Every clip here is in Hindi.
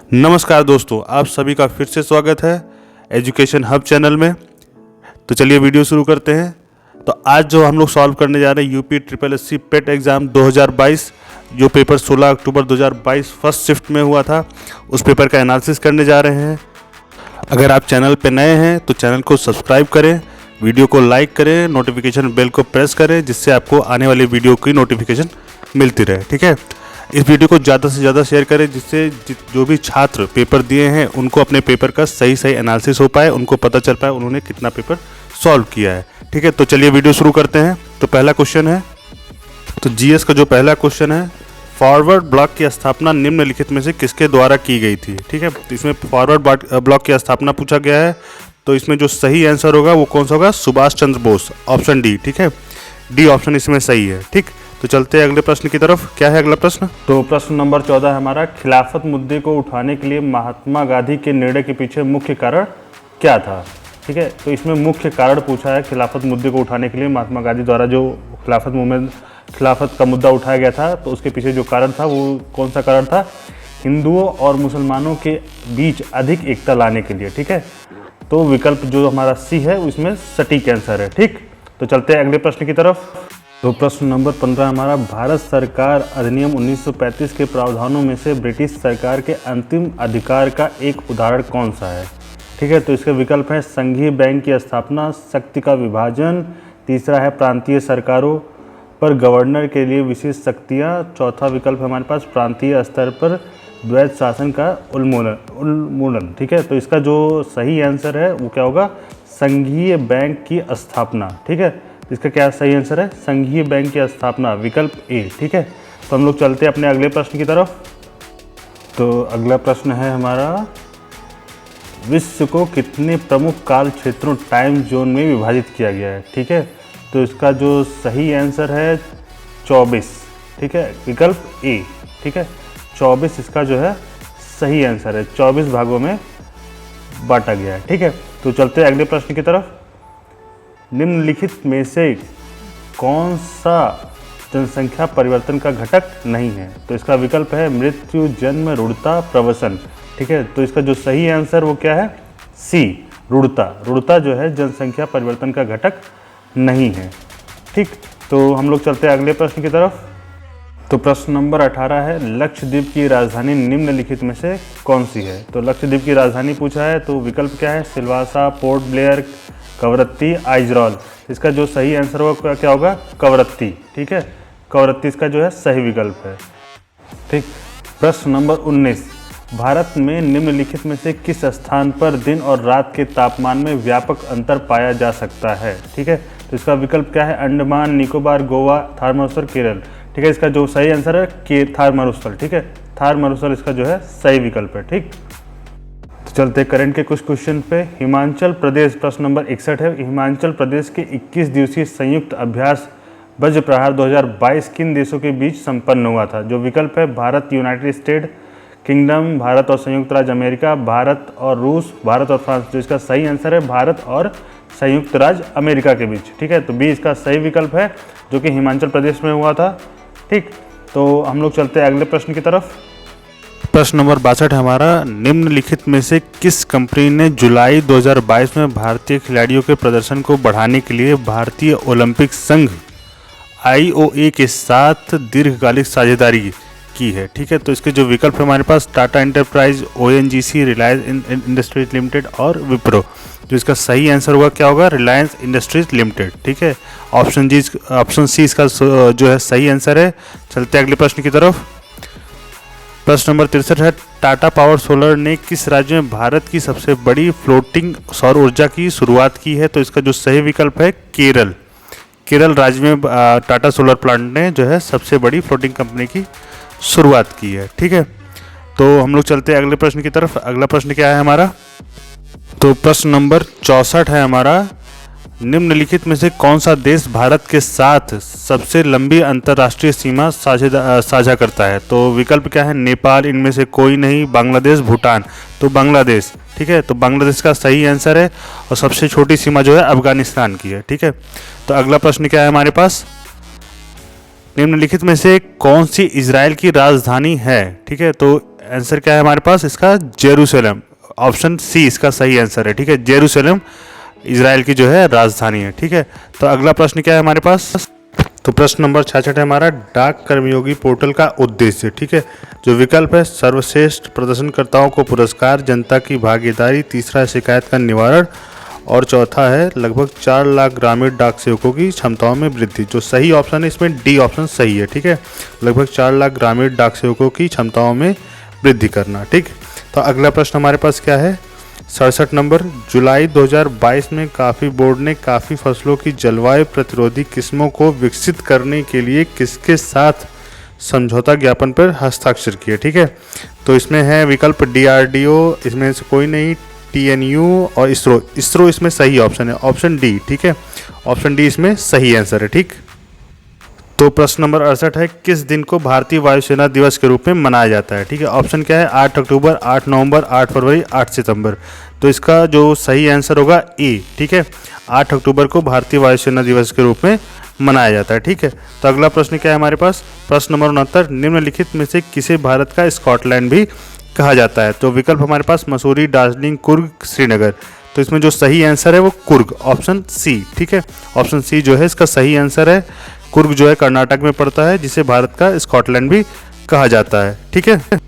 नमस्कार दोस्तों, आप सभी का फिर से स्वागत है एजुकेशन हब चैनल में। तो चलिए वीडियो शुरू करते हैं। तो आज जो हम लोग सॉल्व करने जा रहे हैं यूपी ट्रिपल एससी पेट एग्ज़ाम 2022, जो पेपर 16 अक्टूबर 2022 फर्स्ट शिफ्ट में हुआ था, उस पेपर का एनालिसिस करने जा रहे हैं। अगर आप चैनल पर नए हैं तो चैनल को सब्सक्राइब करें, वीडियो को लाइक करें, नोटिफिकेशन बेल को प्रेस करें, जिससे आपको आने वाली वीडियो की नोटिफिकेशन मिलती रहे। ठीक है, इस वीडियो को ज़्यादा से ज़्यादा शेयर करें, जिससे जो भी छात्र पेपर दिए हैं उनको अपने पेपर का सही एनालिसिस हो पाए, उनको पता चल पाए उन्होंने कितना पेपर सॉल्व किया है। ठीक है, तो चलिए वीडियो शुरू करते हैं। तो पहला क्वेश्चन है, तो जीएस का जो पहला क्वेश्चन है, फॉरवर्ड ब्लॉक की स्थापना निम्नलिखित में से किसके द्वारा की गई थी। ठीक है, तो इसमें फॉरवर्ड ब्लॉक की स्थापना पूछा गया है। तो इसमें जो सही आंसर होगा वो कौन सा होगा? Subhash Chandra Bose, option D. ठीक है, डी ऑप्शन इसमें सही है। ठीक, तो चलते हैं अगले प्रश्न की तरफ। क्या है अगला प्रश्न? तो प्रश्न नंबर 14 है हमारा, खिलाफत मुद्दे को उठाने के लिए महात्मा गांधी के निर्णय के पीछे मुख्य कारण क्या था। ठीक है, तो इसमें मुख्य कारण पूछा है, खिलाफत मुद्दे को उठाने के लिए महात्मा गांधी द्वारा जो खिलाफत का मुद्दा उठाया गया था, तो उसके पीछे जो कारण था वो कौन सा कारण था? हिंदुओं और मुसलमानों के बीच अधिक एकता लाने के लिए। ठीक है, तो विकल्प जो हमारा सी है उसमें सटीक आंसर है। ठीक, तो चलते हैं अगले प्रश्न की तरफ। तो प्रश्न नंबर 15 हमारा, भारत सरकार अधिनियम 1935 के प्रावधानों में से ब्रिटिश सरकार के अंतिम अधिकार का एक उदाहरण कौन सा है। ठीक है, तो इसके विकल्प हैं संघीय बैंक की स्थापना, शक्ति का विभाजन, तीसरा है प्रांतीय सरकारों पर गवर्नर के लिए विशेष शक्तियाँ, चौथा विकल्प है हमारे पास प्रांतीय स्तर पर द्वैध शासन का उन्मूलन। ठीक है, तो इसका जो सही आंसर है वो क्या होगा? संघीय बैंक की स्थापना। ठीक है, इसका क्या सही आंसर है? संघीय बैंक की स्थापना, विकल्प ए। ठीक है, तो हम लोग चलते हैं अपने अगले प्रश्न की तरफ। तो अगला प्रश्न है हमारा, विश्व को कितने प्रमुख काल क्षेत्रों टाइम जोन में विभाजित किया गया है। ठीक है, तो इसका जो सही आंसर है 24। ठीक है, विकल्प ए। ठीक है, 24 इसका जो है सही आंसर है, 24 भागों में बांटा गया है। ठीक है, तो चलते हैं अगले प्रश्न की तरफ। निम्नलिखित में से कौन सा जनसंख्या परिवर्तन का घटक नहीं है। तो इसका विकल्प है मृत्यु, जन्म, रूढ़ता, प्रवसन। ठीक है, तो इसका जो सही आंसर वो क्या है? सी, रूढ़ता। रूढ़ता जो है जनसंख्या परिवर्तन का घटक नहीं है। ठीक, तो हम लोग चलते हैं अगले प्रश्न की तरफ। तो प्रश्न नंबर 18 है, लक्षद्वीप की राजधानी निम्नलिखित में से कौन सी है। तो लक्षद्वीप की राजधानी पूछा है, तो विकल्प क्या है? सिलवासा, पोर्ट ब्लेयर, कवरत्ती, आइजरॉल। इसका जो सही आंसर होगा क्या होगा? कवरत्ती। ठीक है, कवरत्ती इसका जो है सही विकल्प है। ठीक, प्रश्न नंबर 19, भारत में निम्नलिखित में से किस स्थान पर दिन और रात के तापमान में व्यापक अंतर पाया जा सकता है। ठीक है, तो इसका विकल्प क्या है? अंडमान निकोबार, गोवा, थार मरुस्थल, केरल। ठीक है, इसका जो सही आंसर है थार मरुस्थल। ठीक है, थार मरुस्थल इसका जो है सही विकल्प है। ठीक, तो चलते करंट के कुछ क्वेश्चन पे। हिमाचल प्रदेश, प्रश्न नंबर 61 है, हिमाचल प्रदेश के 21 दिवसीय संयुक्त अभ्यास वज्र प्रहार 2022 किन देशों के बीच संपन्न हुआ था। जो विकल्प है Bharat, United state kingdom, Bharat और संयुक्त राज्य अमेरिका, भारत और रूस, भारत और फ्रांस। जो इसका सही आंसर है भारत और संयुक्त राज्य अमेरिका के बीच। ठीक है, तो बी इसका सही विकल्प है, जो कि हिमाचल प्रदेश में हुआ था। ठीक, तो हम लोग चलते हैं अगले प्रश्न की तरफ। प्रश्न नंबर 62 है हमारा, निम्नलिखित में से किस कंपनी ने जुलाई 2022 में भारतीय खिलाड़ियों के प्रदर्शन को बढ़ाने के लिए भारतीय ओलंपिक संघ IOA के साथ दीर्घकालिक साझेदारी की है। ठीक है, तो इसके जो विकल्प है हमारे पास टाटा एंटरप्राइज, ONGC, रिलायंस इंडस्ट्रीज लिमिटेड और विप्रो। जो इसका सही आंसर होगा क्या होगा? रिलायंस इंडस्ट्रीज लिमिटेड। ठीक है, ऑप्शन सी इसका जो है सही आंसर है। चलते अगले प्रश्न की तरफ। प्रश्न नंबर 63 है, टाटा पावर सोलर ने किस राज्य में भारत की सबसे बड़ी फ्लोटिंग सौर ऊर्जा की शुरुआत की है। तो इसका जो सही विकल्प है केरल। केरल राज्य में टाटा सोलर प्लांट ने जो है सबसे बड़ी फ्लोटिंग कंपनी की शुरुआत की है। ठीक है, तो हम लोग चलते हैं अगले प्रश्न की तरफ। अगला प्रश्न क्या है हमारा? तो प्रश्न नंबर 64 है हमारा, निम्नलिखित में से कौन सा देश भारत के साथ सबसे लंबी अंतर्राष्ट्रीय सीमा साझा करता है। तो विकल्प क्या है? नेपाल, इनमें से कोई नहीं, बांग्लादेश, भूटान। तो बांग्लादेश। ठीक है, तो बांग्लादेश का सही आंसर है, और सबसे छोटी सीमा जो है अफगानिस्तान की है। ठीक है, तो अगला प्रश्न क्या है हमारे पास? निम्नलिखित में से कौन सी इजराइल की राजधानी है। ठीक है, तो आंसर क्या है हमारे पास इसका? जेरूसलम। ऑप्शन सी इसका सही आंसर है। ठीक है, जेरूसलम इजराइल की जो है राजधानी है। ठीक है, तो अगला प्रश्न क्या है हमारे पास? तो प्रश्न नंबर 66 है हमारा, डाक कर्मयोगी पोर्टल का उद्देश्य। ठीक है, जो विकल्प है सर्वश्रेष्ठ प्रदर्शनकर्ताओं को पुरस्कार, जनता की भागीदारी, तीसरा शिकायत का निवारण और चौथा है लगभग 4 लाख ग्रामीण डाक सेवकों की क्षमताओं में वृद्धि। जो सही ऑप्शन है इसमें डी ऑप्शन सही है। ठीक है, लगभग 4 लाख ग्रामीण डाक सेवकों की क्षमताओं में वृद्धि करना। ठीक, तो अगला प्रश्न हमारे पास क्या है? 67 नंबर, जुलाई 2022 में कॉफ़ी बोर्ड ने कॉफ़ी फसलों की जलवायु प्रतिरोधी किस्मों को विकसित करने के लिए किसके साथ समझौता ज्ञापन पर हस्ताक्षर किए? ठीक है, तो इसमें है विकल्प DRDO, इसमें से कोई नहीं, TNU और इसरो। इसरो इसमें सही ऑप्शन है, ऑप्शन डी। ठीक है, ऑप्शन डी इसमें सही आंसर है। ठीक, तो प्रश्न नंबर 68 है, किस दिन को भारतीय वायुसेना दिवस के रूप में मनाया जाता है? ठीक है, ऑप्शन क्या है? 8 अक्टूबर, 8 नवंबर, 8 फरवरी, 8 सितंबर। तो इसका जो सही आंसर होगा ए। ठीक है, 8 अक्टूबर को भारतीय वायुसेना दिवस के रूप में मनाया जाता है। ठीक है, तो अगला प्रश्न क्या है हमारे पास? प्रश्न नंबर 69, निम्नलिखित में से किसे भारत का स्कॉटलैंड भी कहा जाता है? तो विकल्प हमारे पास मसूरी, दार्जिलिंग, कुर्ग, श्रीनगर। तो इसमें जो सही आंसर है वो कुर्ग, ऑप्शन सी। ठीक है, ऑप्शन सी जो है इसका सही आंसर है। कुर्ग जो है कर्नाटक में पड़ता है, जिसे भारत का स्कॉटलैंड भी कहा जाता है। ठीक है,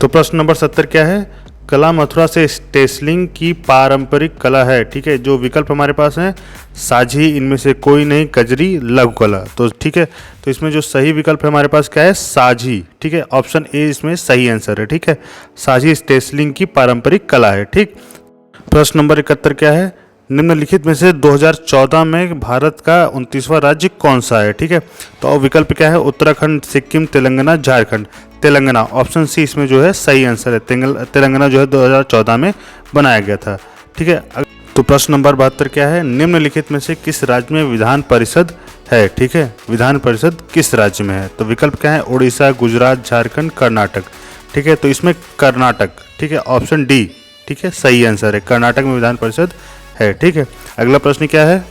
तो प्रश्न नंबर 70 क्या है? कला मथुरा से स्टेसलिंग की पारंपरिक कला है। ठीक है, जो विकल्प हमारे पास हैं साझी, इनमें से कोई नहीं, कजरी, लघु कला। तो ठीक है, तो इसमें जो सही विकल्प है हमारे पास क्या है? साझी। ठीक है, ऑप्शन ए इसमें सही आंसर है। ठीक है, साझी स्टेसलिंग की पारंपरिक कला है। ठीक, प्रश्न नंबर 71 क्या है? निम्नलिखित में से 2014 में भारत का 29वां राज्य कौन सा है? ठीक है, तो विकल्प क्या है? उत्तराखंड, सिक्किम, तेलंगाना, झारखंड। तेलंगाना, ऑप्शन सी इसमें जो है सही आंसर है। तेलंगाना जो है 2014 में बनाया गया था। ठीक है, तो प्रश्न नंबर 72 क्या है? निम्नलिखित में से किस राज्य में विधान परिषद है? ठीक है, विधान परिषद किस राज्य में है? तो विकल्प क्या है? उड़ीसा, गुजरात, झारखंड, कर्नाटक। ठीक है, तो इसमें कर्नाटक। ठीक है, ऑप्शन डी ठीक है सही आंसर है, कर्नाटक में विधान परिषद है। ठीक है, अगला प्रश्न क्या है?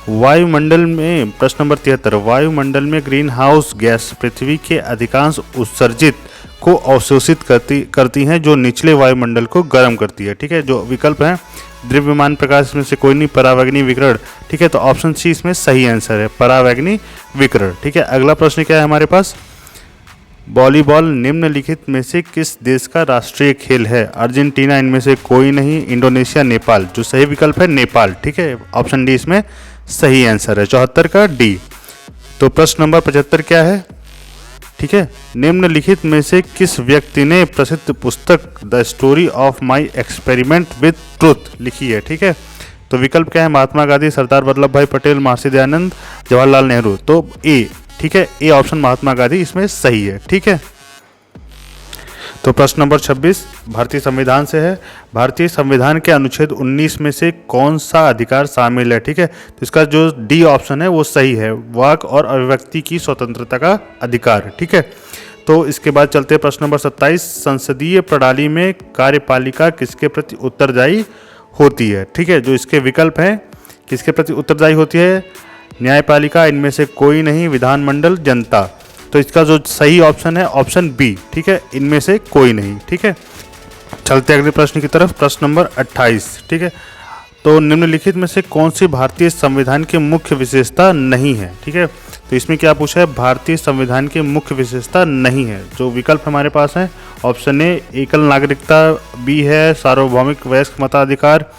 वायुमंडल में, प्रश्न नंबर 73, वायुमंडल में ग्रीन हाउस गैस पृथ्वी के अधिकांश उत्सर्जित को अवशोषित करती हैं जो निचले वायुमंडल को गर्म करती है। ठीक है, जो विकल्प हैं द्रव्यमान प्रकाश, इसमें से कोई नहीं, परावैगनी विकिरण। ठीक है, तो ऑप्शन सी इसमें सही आंसर है, परावैगनी विकिरण। ठीक है, अगला प्रश्न क्या है हमारे पास? वॉलीबॉल निम्नलिखित में से किस देश का राष्ट्रीय खेल है? अर्जेंटीना, इनमें से कोई नहीं, इंडोनेशिया, नेपाल। जो सही विकल्प है नेपाल। ठीक है, ऑप्शन डी इसमें सही आंसर है, 74 का डी। तो प्रश्न नंबर 75 क्या है? ठीक है, निम्नलिखित में से किस व्यक्ति ने प्रसिद्ध पुस्तक the story of my experiment with truth लिखी है? ठीक है, तो विकल्प क्या है? महात्मा गांधी, सरदार वल्लभ भाई पटेल, महर्षि दयानंद, जवाहरलाल नेहरू। तो ए, ठीक है, ए ऑप्शन महात्मा गांधी इसमें सही है। ठीक है, तो प्रश्न नंबर 26 भारतीय संविधान से है। भारतीय संविधान के अनुच्छेद 19 में से कौन सा अधिकार शामिल है? ठीक है, तो इसका जो डी ऑप्शन है वो सही है, वाक और अभिव्यक्ति की स्वतंत्रता का अधिकार। ठीक है, तो इसके बाद चलते हैं प्रश्न नंबर 27, संसदीय प्रणाली में कार्यपालिका किसके प्रति उत्तरदायी होती है? ठीक है, जो इसके विकल्प हैं किसके प्रति उत्तरदायी होती है? न्यायपालिका, इनमें से कोई नहीं, विधानमंडल, जनता। तो इसका जो सही ऑप्शन है ऑप्शन बी। ठीक है, इनमें से कोई नहीं। ठीक है, चलते अगले प्रश्न की तरफ, प्रश्न नंबर 28। ठीक है, तो निम्नलिखित में से कौन सी भारतीय संविधान की मुख्य विशेषता नहीं है? ठीक है, तो इसमें क्या पूछा है? भारतीय संविधान की मुख्य विशेषता नहीं है। जो विकल्प हमारे पास है ऑप्शन ए एकल नागरिकता, बी है सार्वभौमिक वयस्क मताधिकार,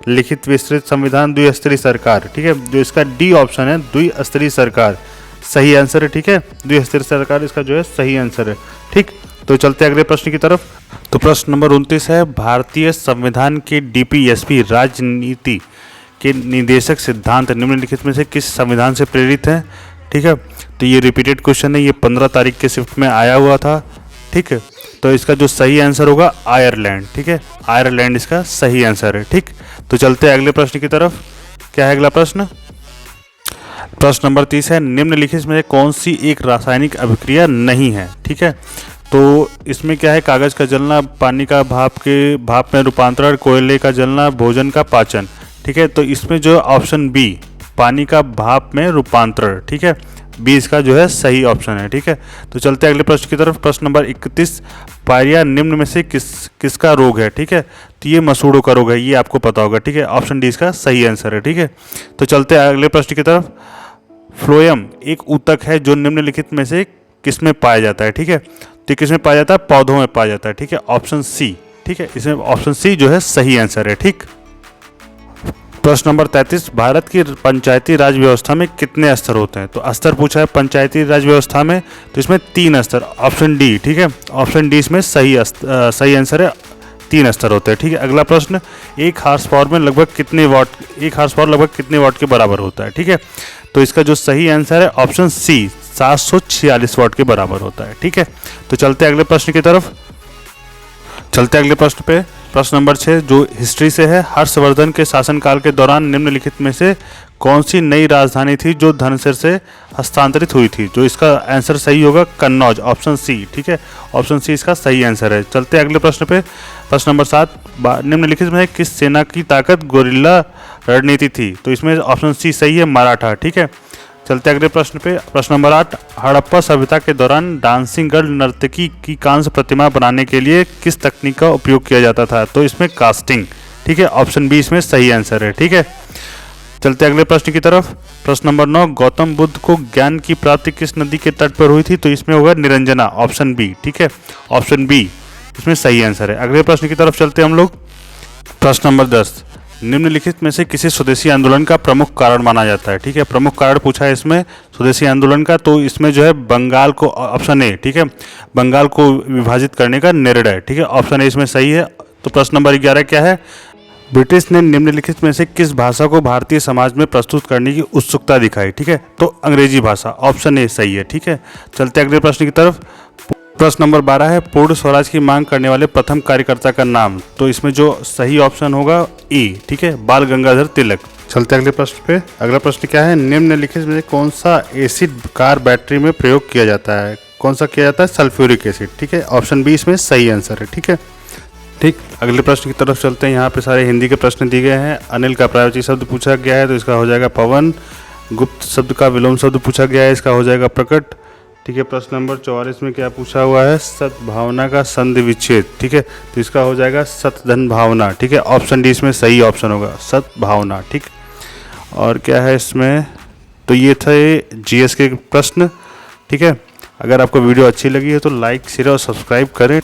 लिखित विस्तृत संविधान, द्विस्तरीय सरकार। ठीक है, जो इसका डी ऑप्शन है द्विस्तरीय सरकार सही आंसर है। ठीक है, द्विस्तरीय सरकार इसका जो है सही आंसर है। ठीक, तो चलते अगले प्रश्न की तरफ। तो प्रश्न नंबर 29 है, भारतीय संविधान के DPSP राजनीति के निदेशक सिद्धांत निम्नलिखित में से किस संविधान से प्रेरित है? ठीक है, तो ये रिपीटेड क्वेश्चन है, ये 15 तारीख के शिफ्ट में आया हुआ था। ठीक है, तो इसका जो सही आंसर होगा आयरलैंड। ठीक है, आयरलैंड इसका सही आंसर है। ठीक, तो चलते हैं अगले प्रश्न की तरफ। क्या है अगला प्रश्न? प्रश्न नंबर 30 है, निम्नलिखित में कौन सी एक रासायनिक अभिक्रिया नहीं है? ठीक है, तो इसमें क्या है? कागज का जलना, पानी का भाप में रूपांतरण, कोयले का जलना, भोजन का पाचन। ठीक है, तो इसमें जो ऑप्शन बी पानी का भाप में रूपांतरण। ठीक है, बी इसका जो है सही ऑप्शन है। ठीक है, तो चलते हैं अगले प्रश्न की तरफ। प्रश्न नंबर 31, पायरिया निम्न में से किसका रोग है? ठीक है, तो ये मसूड़ों का रोग है, ये आपको पता होगा। ठीक है, ऑप्शन डी इसका सही आंसर है। ठीक है, तो चलते हैं अगले प्रश्न की तरफ। फ्लोएम एक ऊतक है जो निम्नलिखित में से किस में पाया जाता है? ठीक है, तो किस में पाया जाता है? पौधों में पाया जाता है। ठीक है, ऑप्शन सी। ठीक है, इसमें ऑप्शन सी जो है सही आंसर है। ठीक, प्रश्न नंबर 33, भारत की पंचायती राज व्यवस्था में कितने स्तर होते हैं? तो स्तर पूछा है पंचायती राज व्यवस्था में, तो इसमें 3 स्तर, ऑप्शन डी। ठीक है, ऑप्शन डी इसमें सही आंसर है, 3 स्तर होते हैं। ठीक है, अगला प्रश्न, एक हार्स पावर में लगभग कितने वाट, एक हार्स पावर लगभग कितने वाट के बराबर होता है? ठीक है, तो इसका जो सही आंसर है ऑप्शन सी, 746 वाट के बराबर होता है। ठीक है, तो चलते हैं अगले प्रश्न की तरफ। चलते हैं अगले प्रश्न पे। प्रश्न नंबर 6 जो हिस्ट्री से है, हर्षवर्धन के शासनकाल के दौरान निम्नलिखित में से कौन सी नई राजधानी थी जो धनसिर से हस्तांतरित हुई थी? जो इसका आंसर सही होगा कन्नौज, ऑप्शन सी। ठीक है, ऑप्शन सी इसका सही आंसर है। चलते हैं अगले प्रश्न पे। प्रश्न नंबर 7, निम्नलिखित में किस सेना की ताकत गोरिल्ला रणनीति थी? तो इसमें ऑप्शन सी सही है, मराठा। ठीक है, चलते अगले प्रश्न पे। प्रश्न नंबर 8, हड़प्पा सभ्यता के दौरान डांसिंग गर्ल नर्तकी की कांस्य प्रतिमा बनाने के लिए किस तकनीक का उपयोग किया जाता था? तो इसमें कास्टिंग। ठीक है, ऑप्शन बी इसमें सही आंसर है। ठीक है, चलते अगले प्रश्न की तरफ। प्रश्न नंबर 9, गौतम बुद्ध को ज्ञान की प्राप्ति किस नदी के तट पर हुई थी? तो इसमें होगा निरंजना, ऑप्शन बी। ठीक है, ऑप्शन बी इसमें सही आंसर है। अगले प्रश्न की तरफ चलते हम लोग। प्रश्न नंबर 10, निम्नलिखित में से किसी स्वदेशी आंदोलन का प्रमुख कारण माना जाता है? ठीक है, प्रमुख कारण पूछा है इसमें स्वदेशी आंदोलन का, तो इसमें जो है बंगाल को, ऑप्शन ए। ठीक है, बंगाल को विभाजित करने का निर्णय। ठीक है, ऑप्शन ए इसमें सही है। तो प्रश्न नंबर 11 क्या है? ब्रिटिश ने निम्नलिखित में से किस भाषा को भारतीय समाज में प्रस्तुत करने की उत्सुकता दिखाई? ठीक है, तो अंग्रेजी भाषा, ऑप्शन ए सही है। ठीक है, चलते अगले प्रश्न की तरफ। प्रश्न नंबर 12 है, पूर्ण स्वराज की मांग करने वाले प्रथम कार्यकर्ता का नाम? तो इसमें जो सही ऑप्शन होगा ए। ठीक है, बाल गंगाधर तिलक। चलते अगले प्रश्न पे। अगला प्रश्न क्या है? निम्नलिखित में कौन सा एसिड कार बैटरी में प्रयोग किया जाता है? कौन सा किया जाता है? Sulphuric acid. ठीक है, ऑप्शन बी इसमें सही आंसर है। ठीक है, ठीक, अगले प्रश्न की तरफ चलते हैं। यहाँ पे सारे हिंदी के प्रश्न दिए गए हैं। अनिल का प्रायोजिक शब्द पूछा गया है, तो इसका हो जाएगा पवन। गुप्त शब्द का विलोम शब्द पूछा गया है, इसका हो जाएगा प्रकट। ठीक है, प्रश्न नंबर 44 में क्या पूछा हुआ है? सद्भावना का संधि विच्छेद। ठीक है, तो इसका हो जाएगा सतधन भावना। ठीक है, ऑप्शन डी इसमें सही ऑप्शन होगा, सद्भावना। ठीक, और क्या है इसमें? तो ये थे जीएस के प्रश्न। ठीक है, अगर आपको वीडियो अच्छी लगी है तो लाइक शेयर और सब्सक्राइब करें।